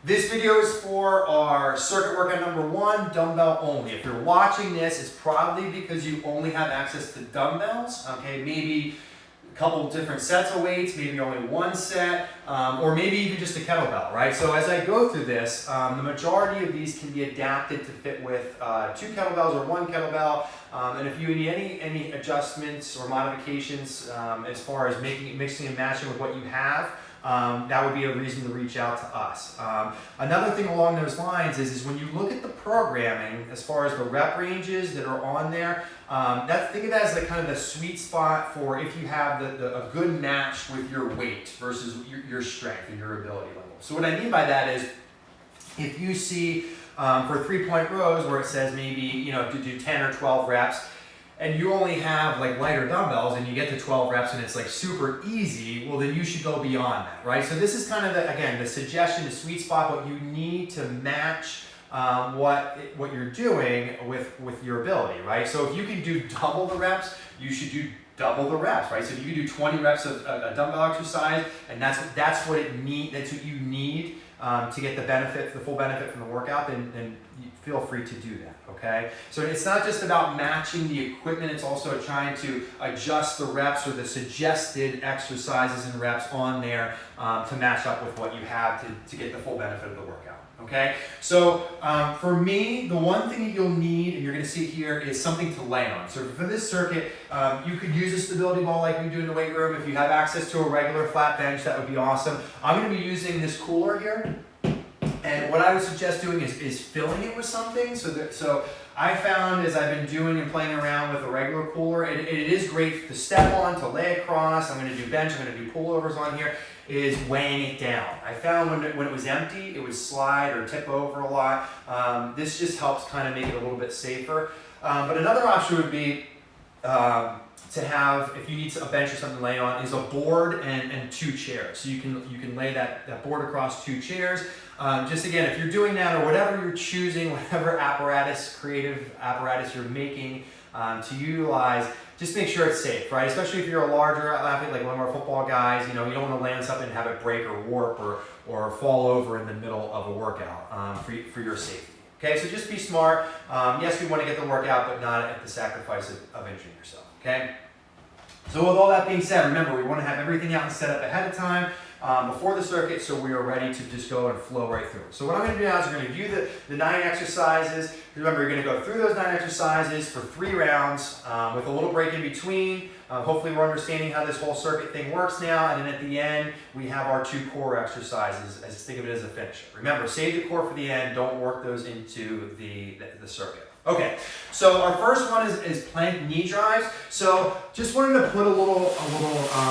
This video is for our circuit workout number 1, dumbbell only. If you're watching this, it's probably because you only have access to dumbbells, okay? Maybe a couple different sets of weights, maybe only one set, or maybe even just a kettlebell, right? So as I go through this, the majority of these can be adapted to fit with 2 kettlebells or 1 kettlebell, and if you need any adjustments or modifications as far as mixing and matching with what you have, that would be a reason to reach out to us. Another thing along those lines is when you look at the programming, as far as the rep ranges that are on there, think of that as kind of the sweet spot for if you have a good match with your weight versus your strength and your ability level. So what I mean by that is, if you see for 3-point rows where it says maybe to do 10 or 12 reps, and you only have like lighter dumbbells and you get to 12 reps and it's like super easy, well then you should go beyond that, right? So this is kind of the suggestion, the sweet spot, but you need to match what you're doing with your ability, right? So if you can do double the reps, you should do double the reps, right? So if you can do 20 reps of a dumbbell exercise, and that's what you need to get the full benefit from the workout, then feel free to do that, okay? So it's not just about matching the equipment, it's also trying to adjust the reps or the suggested exercises and reps on there to match up with what you have to get the full benefit of the workout, okay? So for me, the one thing that you'll need, and you're gonna see here, is something to lay on. So for this circuit, you could use a stability ball like we do in the weight room. If you have access to a regular flat bench, that would be awesome. I'm gonna be using this cooler here. And what I would suggest doing is filling it with something. So I found, as I've been doing and playing around with a regular cooler, it is great to step on, to lay across. I'm going to do bench, I'm going to do pullovers on here, is weighing it down. I found when it was empty, it would slide or tip over a lot. This just helps kind of make it a little bit safer. But another option would be to have, if you need a bench or something to lay on, is a board and 2 chairs. So you can lay that board across 2 chairs. Just again, if you're doing that or whatever you're choosing, whatever creative apparatus you're making to utilize, just make sure it's safe, right? Especially if you're a larger athlete, like one of our football guys, you don't want to land something and have it break or warp or fall over in the middle of a workout for your safety. Okay, so just be smart. Yes, we want to get the workout, but not at the sacrifice of injuring yourself, okay? So with all that being said, remember, we want to have everything out and set up ahead of time before the circuit, so we are ready to just go and flow right through. So what I'm going to do now is we're going to do the 9 exercises. Remember, you're going to go through those 9 exercises for 3 rounds with a little break in between. Hopefully we're understanding how this whole circuit thing works now, and then at the end we have our 2 core exercises. Think of it as a finisher. Remember, save the core for the end. Don't work those into the circuit. Okay, so our first one is plank knee drives. So just wanted to put a little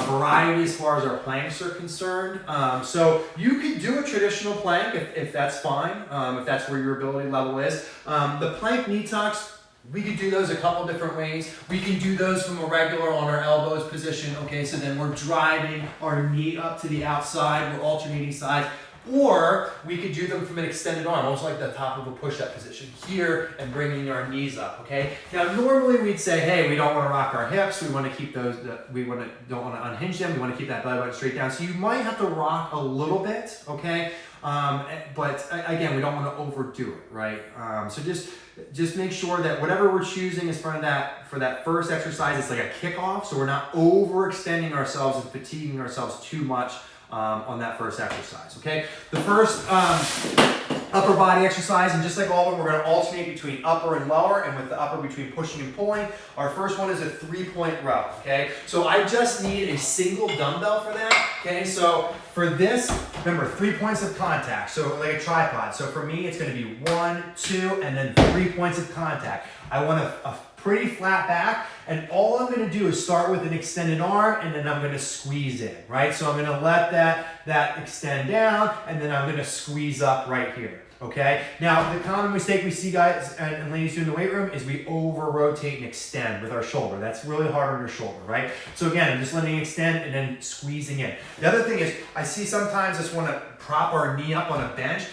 variety as far as our planks are concerned. So you could do a traditional plank if that's fine, if that's where your ability level is. The plank knee tucks, we could do those a couple different ways. We can do those from a regular on our elbows position. Okay, so then we're driving our knee up to the outside, we're alternating sides. Or we could do them from an extended arm, almost like the top of a push-up position here, and bringing our knees up, okay? Now, normally we'd say, hey, we don't want to rock our hips, we want to keep those, don't want to unhinge them, we want to keep that belly button straight down. So you might have to rock a little bit, okay? But again, we don't want to overdo it, right? So just make sure that whatever we're choosing is for that first exercise, it's like a kickoff, so we're not overextending ourselves and fatiguing ourselves too much on that first exercise, okay? The first upper body exercise, and just like all of them, we're going to alternate between upper and lower, and with the upper between pushing and pulling. Our first one is a 3-point row, okay? So I just need a single dumbbell for that, okay? So for this, remember, 3 points of contact, so like a tripod. So for me, it's going to be 1, 2, and then 3 points of contact. I want a pretty flat back, and all I'm going to do is start with an extended arm, and then I'm going to squeeze in, right? So I'm going to let that extend down, and then I'm going to squeeze up right here, okay? Now, the common mistake we see guys and ladies do in the weight room is we over-rotate and extend with our shoulder. That's really hard on your shoulder, right? So again, I'm just letting it extend and then squeezing in. The other thing is, I see sometimes just want to prop our knee up on a bench.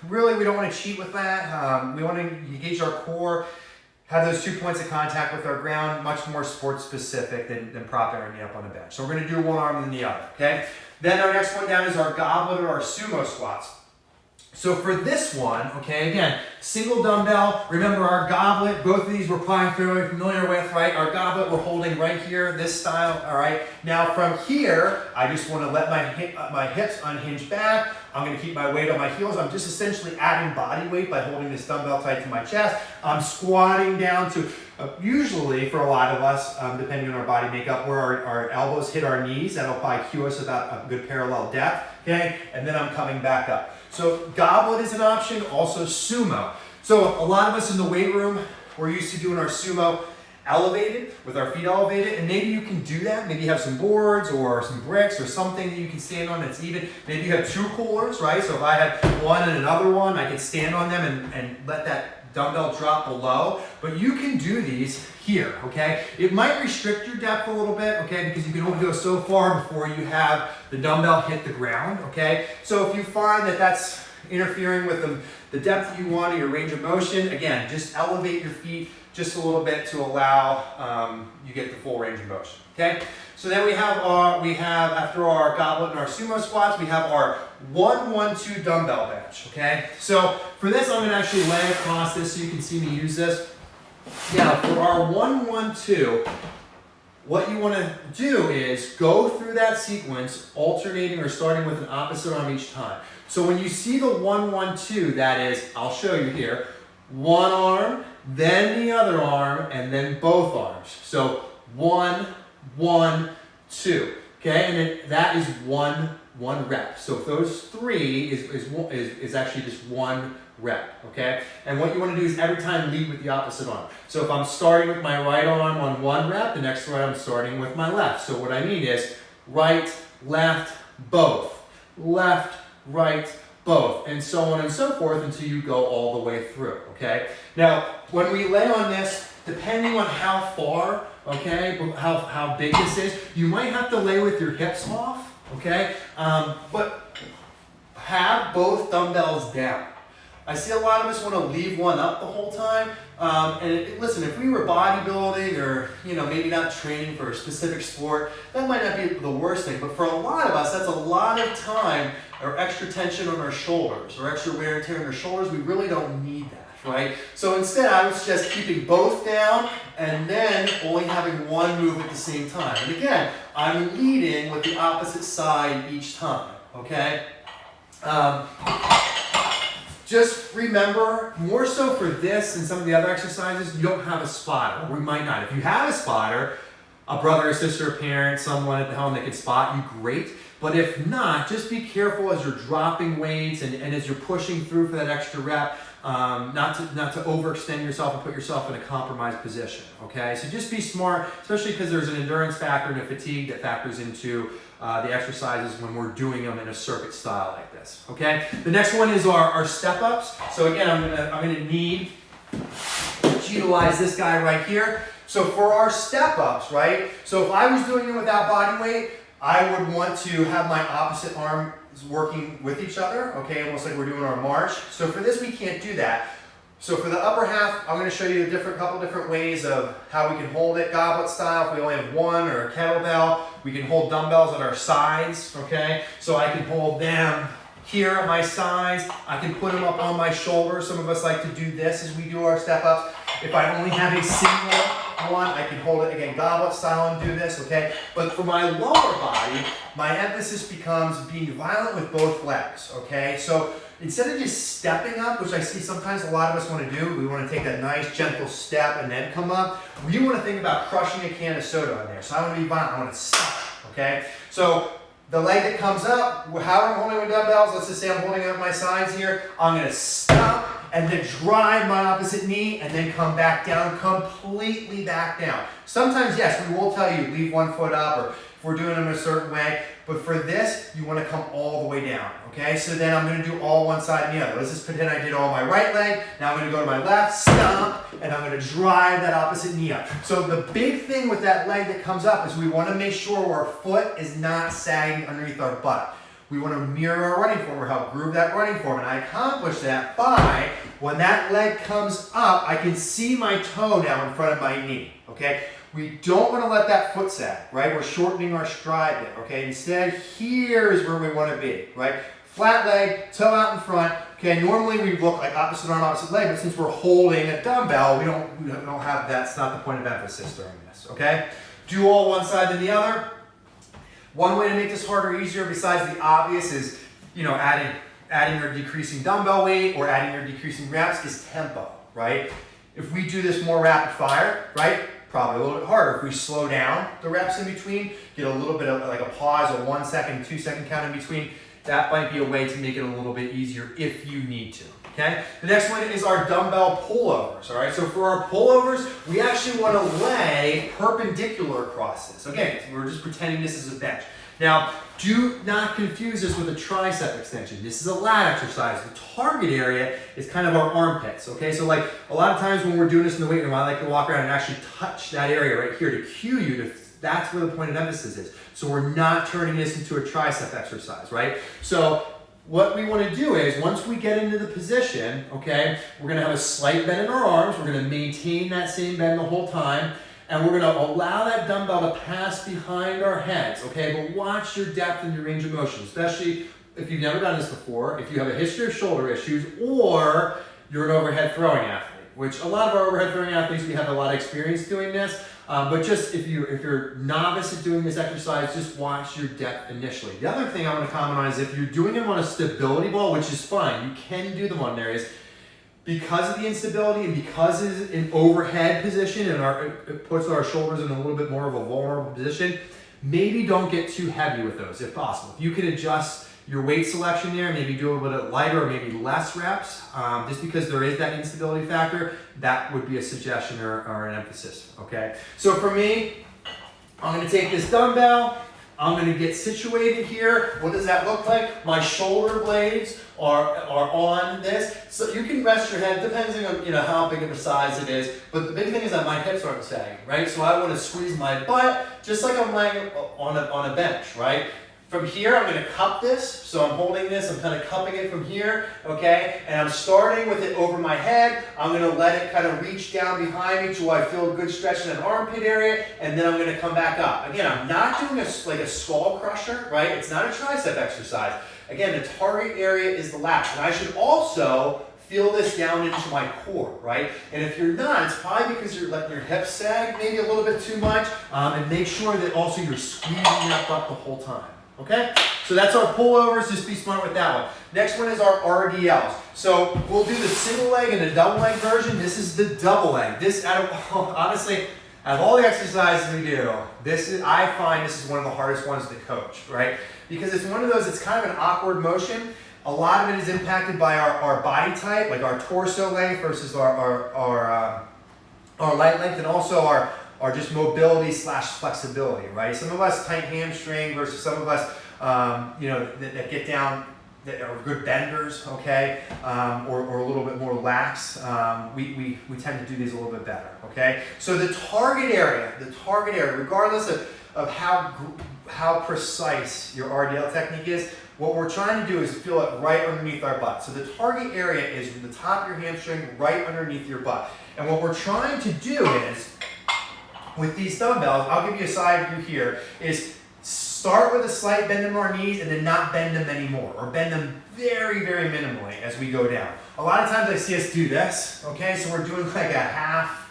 Really, we don't want to cheat with that. We want to engage our core, have those 2 points of contact with our ground, much more sport specific than propping our knee up on the bench. So we're going to do one arm and then the other, okay? Then our next one down is our goblet or our sumo squats. So for this one, okay, again, single dumbbell. Remember our goblet, both of these we're probably fairly familiar with, right? Our goblet we're holding right here, this style, all right? Now from here, I just want to let my hips unhinge back. I'm going to keep my weight on my heels. I'm just essentially adding body weight by holding this dumbbell tight to my chest. I'm squatting down to, usually for a lot of us, depending on our body makeup, where our elbows hit our knees. That'll probably cue us about a good parallel depth, okay? And then I'm coming back up. So goblet is an option, also sumo. So a lot of us in the weight room, we're used to doing our sumo elevated, with our feet elevated, and maybe you can do that. Maybe you have some boards or some bricks or something that you can stand on that's even. Maybe you have two coolers, right? So if I had one and another one, I could stand on them and let that dumbbell drop below. But you can do these here, okay? It might restrict your depth a little bit, okay? Because you can only go so far before you have the dumbbell hit the ground, okay? So if you find that that's interfering with the depth you want or your range of motion, again, just elevate your feet just a little bit to allow you get the full range of motion, okay? So then we have after our goblet and our sumo squats, we have our 1-1-2 dumbbell bench, okay? So for this, I'm gonna actually lay across this so you can see me use this. Now for our 1-1-2, what you wanna do is go through that sequence, alternating or starting with an opposite arm each time. So when you see the 1-1-2, that is, I'll show you here, one arm, then the other arm, and then both arms. So 1, 1, 2. Okay, and then that is one rep. So those three is actually just one rep. Okay, and what you want to do is every time lead with the opposite arm. So if I'm starting with my right arm on one rep, the next rep I'm starting with my left. So what I mean is right, left, both, left, right, both, and so on and so forth until you go all the way through, okay? Now, when we lay on this, depending on how far, okay, how big this is, you might have to lay with your hips off, okay? But have both dumbbells down. I see a lot of us want to leave one up the whole time. Listen, if we were bodybuilding or, maybe not training for a specific sport, that might not be the worst thing. But for a lot of us, that's a lot of time or extra tension on our shoulders or extra wear and tear on our shoulders. We really don't need that, right? So instead, I would suggest keeping both down and then only having one move at the same time. And again, I'm leading with the opposite side each time, okay? Just remember, more so for this and some of the other exercises, you don't have a spotter. Or we might not. If you have a spotter, a brother, a sister, a parent, someone at the home that can spot you, great. But if not, just be careful as you're dropping weights and as you're pushing through for that extra rep, not to overextend yourself and put yourself in a compromised position, okay? So just be smart, especially because there's an endurance factor and a fatigue that factors into the exercises when we're doing them in a circuit style like this, okay? The next one is our step-ups. So again, I'm gonna need to utilize this guy right here. So for our step-ups, right? So if I was doing it without body weight, I would want to have my opposite arms working with each other, okay, almost like we're doing our march. So for this, we can't do that. So for the upper half, I'm going to show you a couple different ways of how we can hold it goblet style. If we only have one or a kettlebell, we can hold dumbbells at our sides, okay? So I can hold them here at my sides. I can put them up on my shoulders. Some of us like to do this as we do our step-ups. If I only have a single one, I can hold it, again, goblet style and do this, okay? But for my lower body, my emphasis becomes being violent with both legs, okay? So instead of just stepping up, which I see sometimes a lot of us want to do, we want to take that nice gentle step and then come up. We want to think about crushing a can of soda on there. So I want to be violent, I want to stop, okay? So the leg that comes up, how I'm holding with dumbbells, let's just say I'm holding up my sides here, I'm going to stop and then drive my opposite knee and then come back down, completely back down. Sometimes, yes, we will tell you leave one foot up or if we're doing them a certain way, but for this, you want to come all the way down, okay? So then I'm going to do all one side and the other. Let's just pretend I did all my right leg. Now I'm going to go to my left, stomp, and I'm going to drive that opposite knee up. So the big thing with that leg that comes up is we want to make sure our foot is not sagging underneath our butt. We want to mirror our running form or help groove that running form. And I accomplish that when that leg comes up, I can see my toe now in front of my knee, okay? We don't want to let that foot sag, right? We're shortening our stride there, okay? Instead, here's where we want to be, right? Flat leg, toe out in front. Okay, normally we look like opposite arm, opposite leg, but since we're holding a dumbbell, we don't have that. That's not the point of emphasis during this, okay? Do all one side than the other. One way to make this harder or easier besides the obvious is, adding or decreasing dumbbell weight or adding or decreasing reps is tempo, right? If we do this more rapid fire, right, probably a little bit harder. If we slow down the reps in between, get a little bit of like a pause, a 1 second, 2 second count in between, that might be a way to make it a little bit easier if you need to, okay? The next one is our dumbbell pullovers, all right? So for our pullovers, we actually want to lay perpendicular across this. Okay, so we're just pretending this is a bench. Now, do not confuse this with a tricep extension. This is a lat exercise. The target area is kind of our armpits, okay? So like a lot of times when we're doing this in the weight room, I like to walk around and actually touch that area right here to cue you to, that's where the point of emphasis is. So we're not turning this into a tricep exercise, right? So what we want to do is once we get into the position, okay, we're going to have a slight bend in our arms. We're going to maintain that same bend the whole time. And we're going to allow that dumbbell to pass behind our heads, okay? But watch your depth and your range of motion, especially if you've never done this before, if you have a history of shoulder issues, or you're an overhead throwing athlete, which a lot of our overhead throwing athletes, we have a lot of experience doing this. But just if you're novice at doing this exercise, just watch your depth initially. The other thing I want to comment on is if you're doing them on a stability ball, which is fine, you can do them on there, is because of the instability and because it's an overhead position and it puts our shoulders in a little bit more of a vulnerable position, maybe don't get too heavy with those if possible. If you can adjust your weight selection there, maybe do a little bit lighter or maybe less reps, just because there is that instability factor, that would be a suggestion or an emphasis, okay? So for me, I'm gonna take this dumbbell, I'm gonna get situated here. What does that look like? My shoulder blades are on this. So you can rest your head, depending on how big of a size it is. But the big thing is that my hips aren't sagging, right? So I want to squeeze my butt just like I'm laying on a bench, right? From here, I'm going to cup this. So I'm holding this, I'm kind of cupping it from here, okay? And I'm starting with it over my head. I'm going to let it kind of reach down behind me till I feel a good stretch in that armpit area, and then I'm going to come back up. Again, I'm not doing like a skull crusher, right? It's not a tricep exercise. Again, the target area is the lats, and I should also feel this down into my core, right? And if you're not, it's probably because you're letting your hips sag maybe a little bit too much, and make sure that also you're squeezing that butt the whole time. Okay, so that's our pullovers. Just be smart with that one. Next one is our RDLs. So we'll do the single leg and the double leg version. This is the double leg. This, honestly, out of all the exercises we do, I find this is one of the hardest ones to coach, right? Because it's one of those, it's kind of an awkward motion. A lot of it is impacted by our body type, like our torso length versus our light length, and also our just mobility / flexibility, right? Some of us tight hamstring versus some of us, that get down, that are good benders, okay, or a little bit more lax. We tend to do these a little bit better, okay? So the target area, regardless of how precise your RDL technique is, what we're trying to do is feel it right underneath our butt. So the target area is from the top of your hamstring right underneath your butt. And what we're trying to do is, with these dumbbells, I'll give you a side view here, is start with a slight bend in our knees and then not bend them anymore, or bend them very, very minimally as we go down. A lot of times I see us do this, okay? So we're doing like a half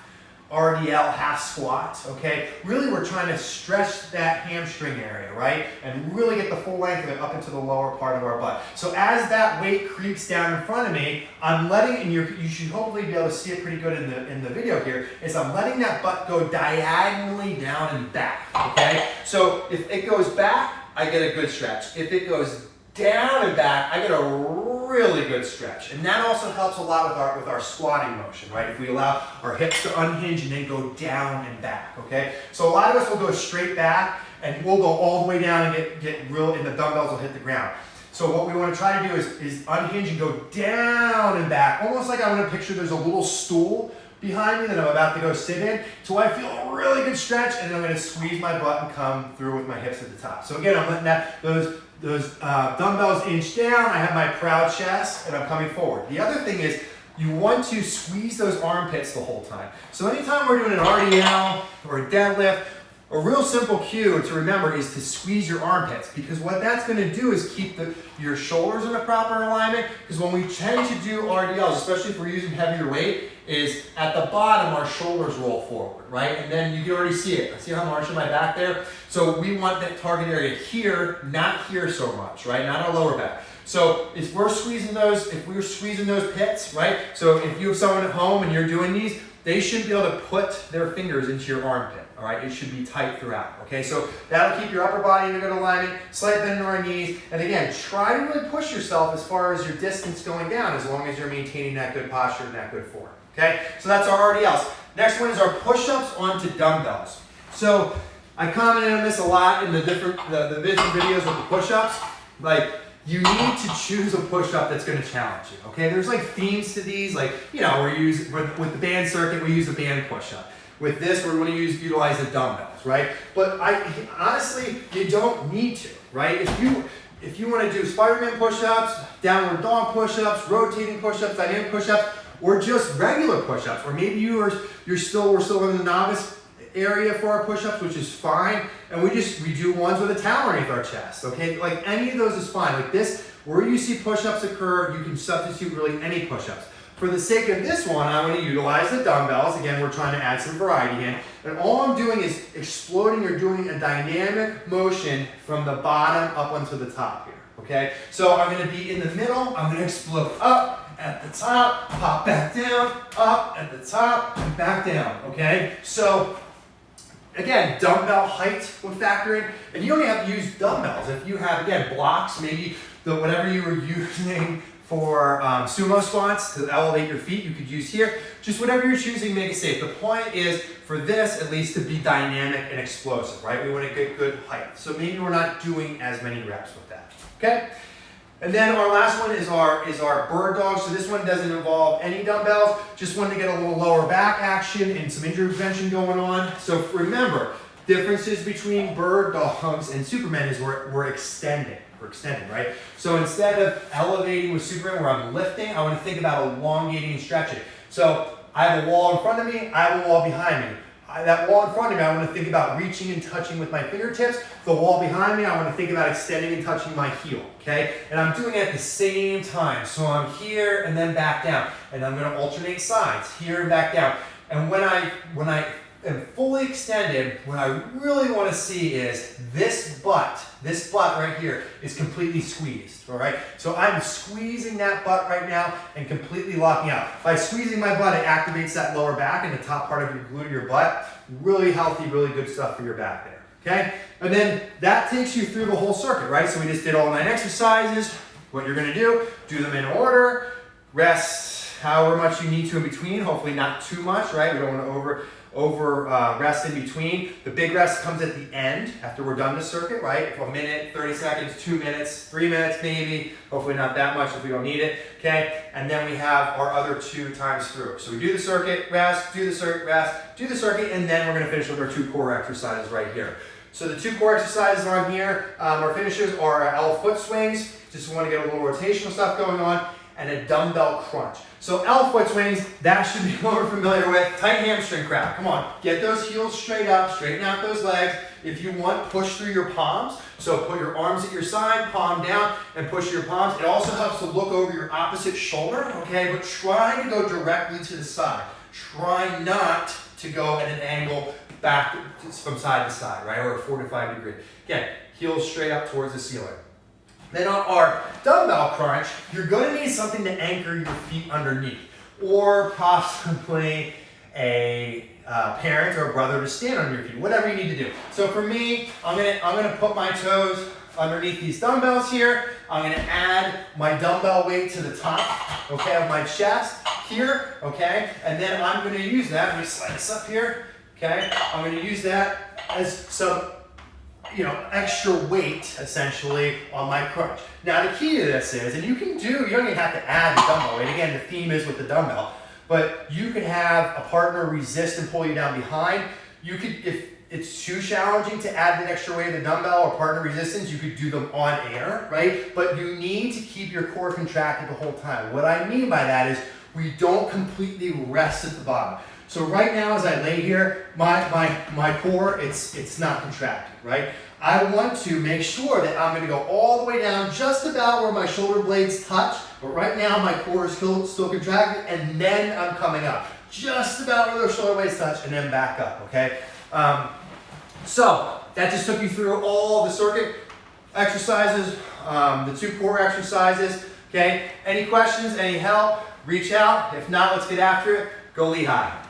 RDL, half squat, okay? Really we're trying to stretch that hamstring area, right? And really get the full length of it up into the lower part of our butt. So as that weight creeps down in front of me, I'm letting, and you should hopefully be able to see it pretty good in the video here, is I'm letting that butt go diagonally down and back, okay? So if it goes back, I get a good stretch. If it goes down and back, I get a really good stretch. And that also helps a lot with our squatting motion, right? If we allow our hips to unhinge and then go down and back, okay? So a lot of us will go straight back and we'll go all the way down and get real, and the dumbbells will hit the ground. So what we want to try to do is unhinge and go down and back, almost like I want to picture there's a little stool behind me that I'm about to go sit in, so I feel a really good stretch, and then I'm going to squeeze my butt and come through with my hips at the top. So again, I'm letting those dumbbells inch down, I have my proud chest, and I'm coming forward. The other thing is, you want to squeeze those armpits the whole time. So anytime we're doing an RDL or a deadlift, a real simple cue to remember is to squeeze your armpits, because what that's going to do is keep your shoulders in the proper alignment. Because when we tend to do RDLs, especially if we're using heavier weight, is at the bottom our shoulders roll forward, right? And then you can already see it. See how I'm arching my back there? So we want that target area here, not here so much, right? Not our lower back. So if we're squeezing those pits, right? So if you have someone at home and you're doing these, they should be able to put their fingers into your armpit, all right? It should be tight throughout, okay? So that'll keep your upper body in a good alignment, slight bend in our knees, and again, try to really push yourself as far as your distance going down, as long as you're maintaining that good posture and that good form, okay? So that's our RDLs. Next one is our push-ups onto dumbbells. So I commented on this a lot in the different videos with the push-ups. Like, you need to choose a push-up that's going to challenge you, okay? There's like themes to these, like, you know, with the band circuit, we use a band push-up. With this, we're going to utilize the dumbbells, right? But honestly, you don't need to, right? If you want to do Spider-Man push-ups, downward dog push-ups, rotating push-ups, dynamic push-ups, or just regular push-ups, or maybe we're still in the novice area for our push-ups, which is fine, and we do ones with a towel underneath our chest, okay? Like any of those is fine. Like this, where you see push-ups occur, you can substitute really any push-ups. For the sake of this one, I'm going to utilize the dumbbells. Again, we're trying to add some variety in, and all I'm doing is exploding or doing a dynamic motion from the bottom up onto the top here, okay? So I'm going to be in the middle, I'm going to explode up at the top, pop back down, up at the top, and back down, okay? So again, dumbbell height will factor in, and you only have to use dumbbells. If you have, again, blocks, maybe whatever you were using for sumo squats to elevate your feet, you could use here. Just whatever you're choosing, make it safe. The point is, for this, at least, to be dynamic and explosive, right? We want to get good height. So maybe we're not doing as many reps with that, okay? And then our last one is our bird dog. So this one doesn't involve any dumbbells, just wanted to get a little lower back action and some injury prevention going on. So remember, differences between bird dogs and Superman is we're extending. We're extending, right? So instead of elevating with Superman where I'm lifting, I want to think about elongating and stretching. So I have a wall in front of me, I have a wall behind me. That wall in front of me, I want to think about reaching and touching with my fingertips. The wall behind me, I want to think about extending and touching my heel, okay? And I'm doing it at the same time. So I'm here and then back down. And I'm going to alternate sides, here and back down. And when I am fully extended, what I really want to see is this butt right here is completely squeezed, all right? So I'm squeezing that butt right now and completely locking out. By squeezing my butt, it activates that lower back and the top part of your glute of your butt. Really healthy, really good stuff for your back there, okay? And then that takes you through the whole circuit, right? So we just did all 9 exercises. What you're gonna do them in order, rest however much you need to in between, hopefully not too much, right? We don't wanna over rest in between. The big rest comes at the end after we're done the circuit, right? For a minute, 30 seconds, 2 minutes, 3 minutes maybe, hopefully not that much if we don't need it, okay? And then we have our other 2 times through. So we do the circuit, rest, do the circuit, rest, do the circuit, and then we're gonna finish with our 2 core exercises right here. So the 2 core exercises on here, our finishers are our L foot swings, just want to get a little rotational stuff going on, and a dumbbell crunch. So L foot swings, that should be what we're familiar with. Tight hamstring crowd. Come on, get those heels straight up, straighten out those legs. If you want, push through your palms. So put your arms at your side, palm down, and push your palms. It also helps to look over your opposite shoulder, okay? But try to go directly to the side. Try not to go at an angle back from side to side, right? Or a 45 degree. Again, heels straight up towards the ceiling. Then on our dumbbell crunch, you're going to need something to anchor your feet underneath, or possibly a parent or a brother to stand on your feet, whatever you need to do. So for me, I'm gonna put my toes underneath these dumbbells here. I'm gonna add my dumbbell weight to the top, okay, of my chest here, okay, and then I'm gonna use that. Let me slide this up here, okay. I'm gonna use that as some extra weight essentially on my crunch. Now the key to this is, and you don't even have to add the dumbbell weight. Again, the theme is with the dumbbell, but you can have a partner resist and pull you down behind. You could, it's too challenging to add the extra weight of the dumbbell or partner resistance, you could do them on air, right? But you need to keep your core contracted the whole time. What I mean by that is we don't completely rest at the bottom. So right now as I lay here, my core, it's not contracted, right? I want to make sure that I'm gonna go all the way down just about where my shoulder blades touch, but right now my core is still contracted, and then I'm coming up. Just about where those shoulder blades touch, and then back up, okay? So that just took you through all the circuit exercises, the 2 core exercises, okay? Any questions, any help, reach out. If not, let's get after it. Go Lehigh.